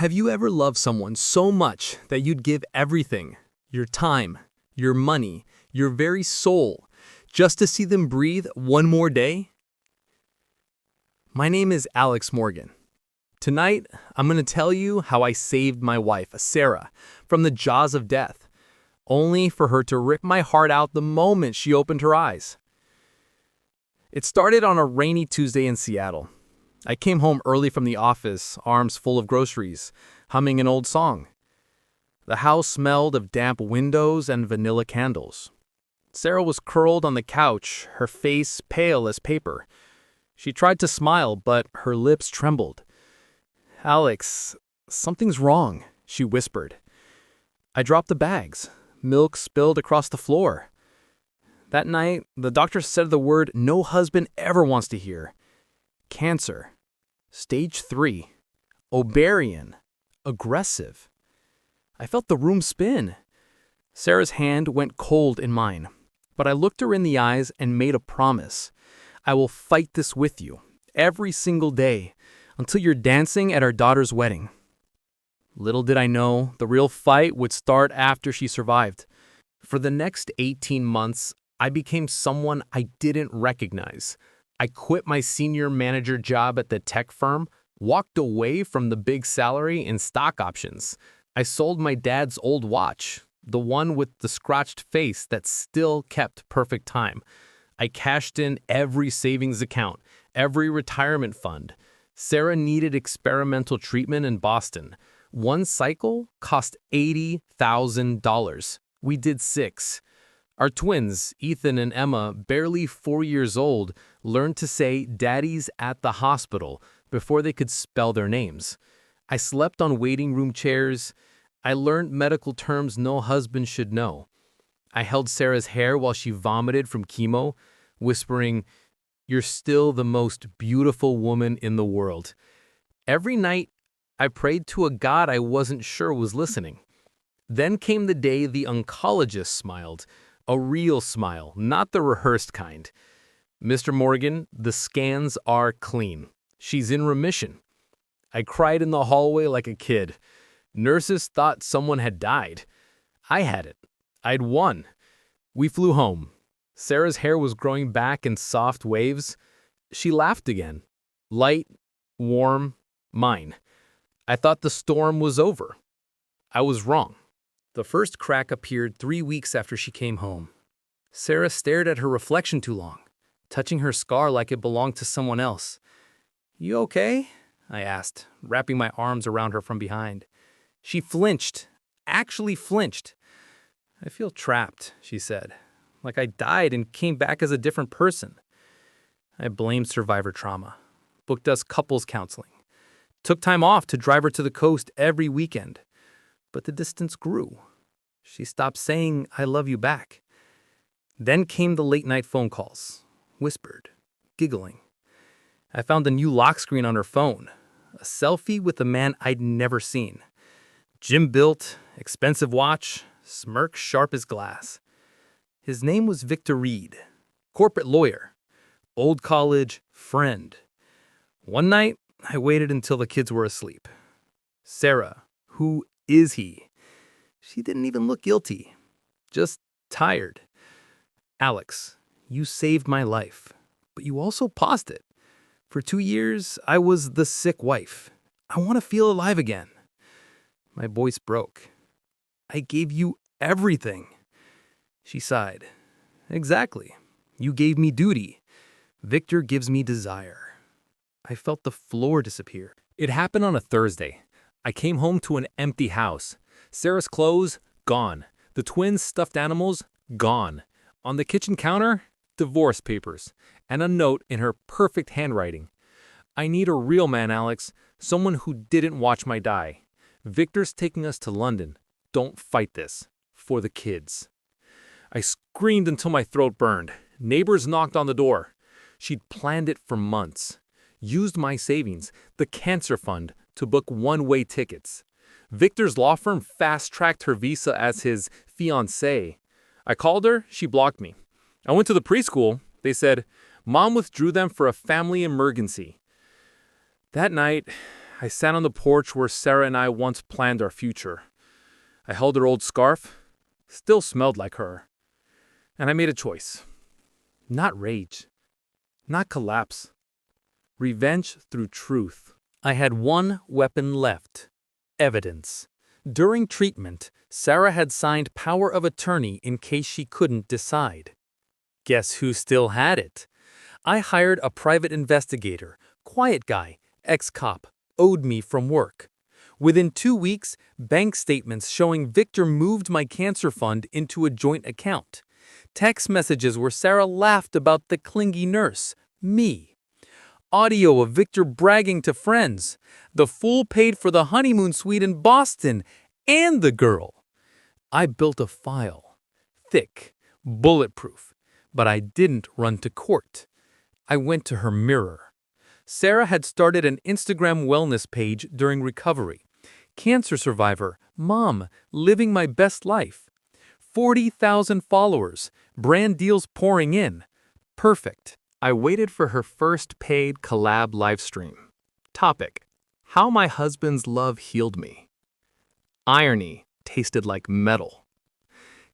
Have you ever loved someone so much that you'd give everything, your time, your money, your very soul, just to see them breathe one more day? My name is Alex Morgan. Tonight, I'm going to tell you how I saved my wife, Sarah, from the jaws of death, only for her to rip my heart out the moment she opened her eyes. It started on a rainy Tuesday in Seattle. I came home early from the office, arms full of groceries, humming an old song. The house smelled of damp windows and vanilla candles. Sarah was curled on the couch, her face pale as paper. She tried to smile, but her lips trembled. "Alex, something's wrong," she whispered. I dropped the bags. Milk spilled across the floor. That night, the doctor said the word no husband ever wants to hear. Cancer. Stage 3. Ovarian. Aggressive. I felt the room spin. Sarah's hand went cold in mine, but I looked her in the eyes and made a promise. I will fight this with you, every single day, until you're dancing at our daughter's wedding. Little did I know, the real fight would start after she survived. For the next 18 months, I became someone I didn't recognize. I quit my senior manager job at the tech firm, walked away from the big salary and stock options. I sold my dad's old watch, the one with the scratched face that still kept perfect time. I cashed in every savings account, every retirement fund. Sarah needed experimental treatment in Boston. One cycle cost $80,000. We did 6. Our twins, Ethan and Emma, barely 4 years old, learned to say "daddy's at the hospital" before they could spell their names. I slept on waiting room chairs. I learned medical terms no husband should know. I held Sarah's hair while she vomited from chemo, whispering, "You're still the most beautiful woman in the world." Every night, I prayed to a God I wasn't sure was listening. Then came the day the oncologist smiled. A real smile, not the rehearsed kind. "Mr. Morgan, the scans are clean. She's in remission." I cried in the hallway like a kid. Nurses thought someone had died. I had it. I'd won. We flew home. Sarah's hair was growing back in soft waves. She laughed again. Light, warm, mine. I thought the storm was over. I was wrong. The first crack appeared 3 weeks after she came home. Sarah stared at her reflection too long, touching her scar like it belonged to someone else. "You okay?" I asked, wrapping my arms around her from behind. She flinched, actually flinched. "I feel trapped," she said, "like I died and came back as a different person." I blamed survivor trauma, booked us couples counseling, took time off to drive her to the coast every weekend. But the distance grew. She stopped saying, "I love you" back. Then came the late-night phone calls, whispered, giggling. I found a new lock screen on her phone, a selfie with a man I'd never seen. Gym-built, expensive watch, smirk sharp as glass. His name was Victor Reed, corporate lawyer, old college friend. One night, I waited until the kids were asleep. "Sarah, who is he?" She didn't even look guilty, just tired. "Alex, you saved my life, but you also paused it. For 2 years, I was the sick wife. I want to feel alive again." My voice broke. "I gave you everything." She sighed. "Exactly. You gave me duty. Victor gives me desire." I felt the floor disappear. It happened on a Thursday. I came home to an empty house. Sarah's clothes, gone. The twins' stuffed animals, gone. On the kitchen counter, divorce papers, and a note in her perfect handwriting. "I need a real man, Alex, someone who didn't watch my die. Victor's taking us to London. Don't fight this. For the kids." I screamed until my throat burned. Neighbors knocked on the door. She'd planned it for months. Used my savings, the cancer fund, to book one-way tickets. Victor's law firm fast-tracked her visa as his fiancée. I called her, she blocked me. I went to the preschool. They said, "Mom withdrew them for a family emergency." That night, I sat on the porch where Sarah and I once planned our future. I held her old scarf, still smelled like her. And I made a choice. Not rage, not collapse. Revenge through truth. I had one weapon left: evidence. During treatment, Sarah had signed power of attorney in case she couldn't decide. Guess who still had it? I hired a private investigator, quiet guy, ex-cop, owed me from work. Within 2 weeks, bank statements showing Victor moved my cancer fund into a joint account. Text messages where Sarah laughed about the clingy nurse, me. Audio of Victor bragging to friends. The fool paid for the honeymoon suite in Boston and the girl. I built a file. Thick, bulletproof. But I didn't run to court. I went to her mirror. Sarah had started an Instagram wellness page during recovery. Cancer survivor, mom, living my best life. 40,000 followers, brand deals pouring in. Perfect. I waited for her first paid collab livestream. Topic: How my husband's love healed me. Irony tasted like metal.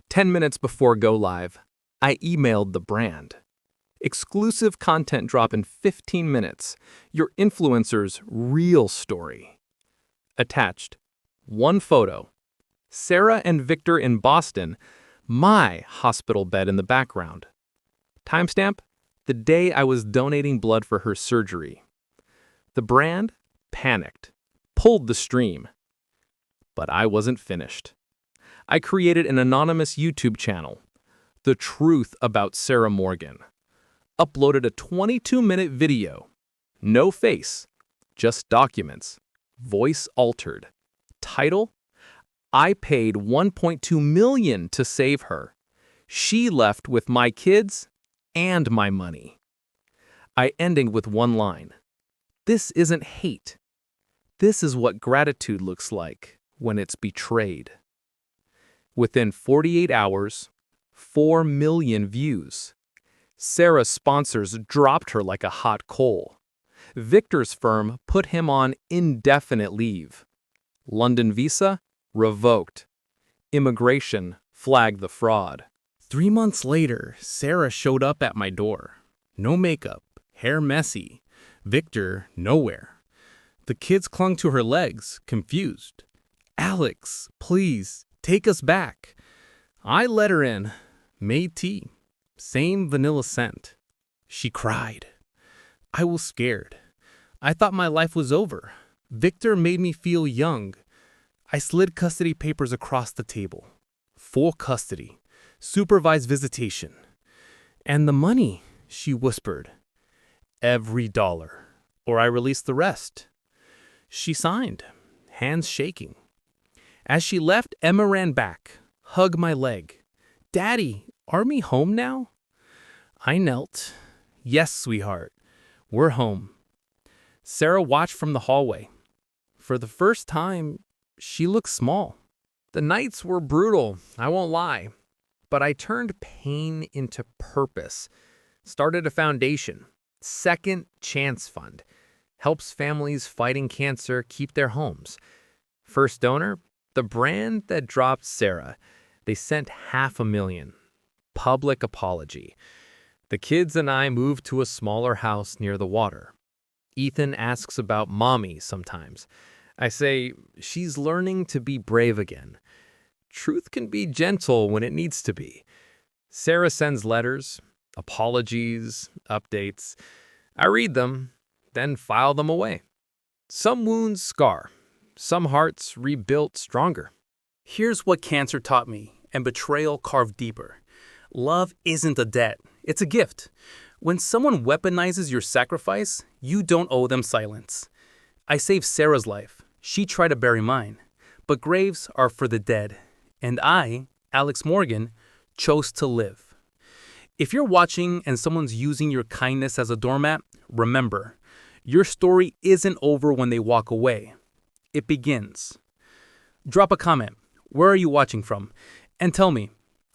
10 minutes before go live, I emailed the brand. Exclusive content drop in 15 minutes. Your influencer's real story. Attached: one photo. Sarah and Victor in Boston, my hospital bed in the background. Timestamp: the day I was donating blood for her surgery. The brand panicked, pulled the stream. But I wasn't finished. I created an anonymous YouTube channel, The Truth About Sarah Morgan. Uploaded a 22-minute video. No face, just documents. Voice altered. Title: I paid $1.2 million to save her. She left with my kids and my money. I ending with one line. This isn't hate. This is what gratitude looks like when it's betrayed. Within 48 hours, 4 million views. Sarah's sponsors dropped her like a hot coal. Victor's firm put him on indefinite leave. London visa revoked. Immigration flagged the fraud. 3 months later, Sarah showed up at my door. No makeup, hair messy. Victor nowhere. The kids clung to her legs, confused. Alex, please, take us back. I let her in, made tea. Same vanilla scent. She cried. I was scared. I thought my life was over. Victor made me feel young. I slid custody papers across the table. Full custody. Supervised visitation. And the money, she whispered. Every dollar, or I release the rest. She signed, hands shaking. As she left, Emma ran back, hugged my leg. Daddy, are we home now? I knelt. Yes, sweetheart, we're home. Sarah watched from the hallway. For the first time, she looked small. The nights were brutal, I won't lie. But I turned pain into purpose. Started a foundation, Second Chance Fund. Helps families fighting cancer keep their homes. First donor, the brand that dropped Sarah. They sent $500,000. Public apology. The kids and I moved to a smaller house near the water. Ethan asks about mommy sometimes. I say, she's learning to be brave again. Truth can be gentle when it needs to be. Sarah sends letters, apologies, updates. I read them, then file them away. Some wounds scar. Some hearts rebuilt stronger. Here's what cancer taught me, and betrayal carved deeper. Love isn't a debt, it's a gift. When someone weaponizes your sacrifice, you don't owe them silence. I saved Sarah's life. She tried to bury mine. But graves are for the dead. And I, Alex Morgan, chose to live. If you're watching and someone's using your kindness as a doormat, remember, your story isn't over when they walk away. It begins. Drop a comment. Where are you watching from? And tell me,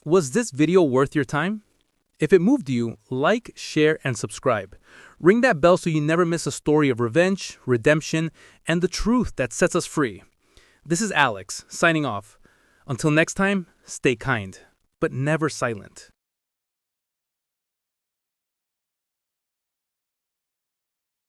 was this video worth your time? If it moved you, like, share, and subscribe. Ring that bell so you never miss a story of revenge, redemption, and the truth that sets us free. This is Alex, signing off. Until next time, stay kind, but never silent.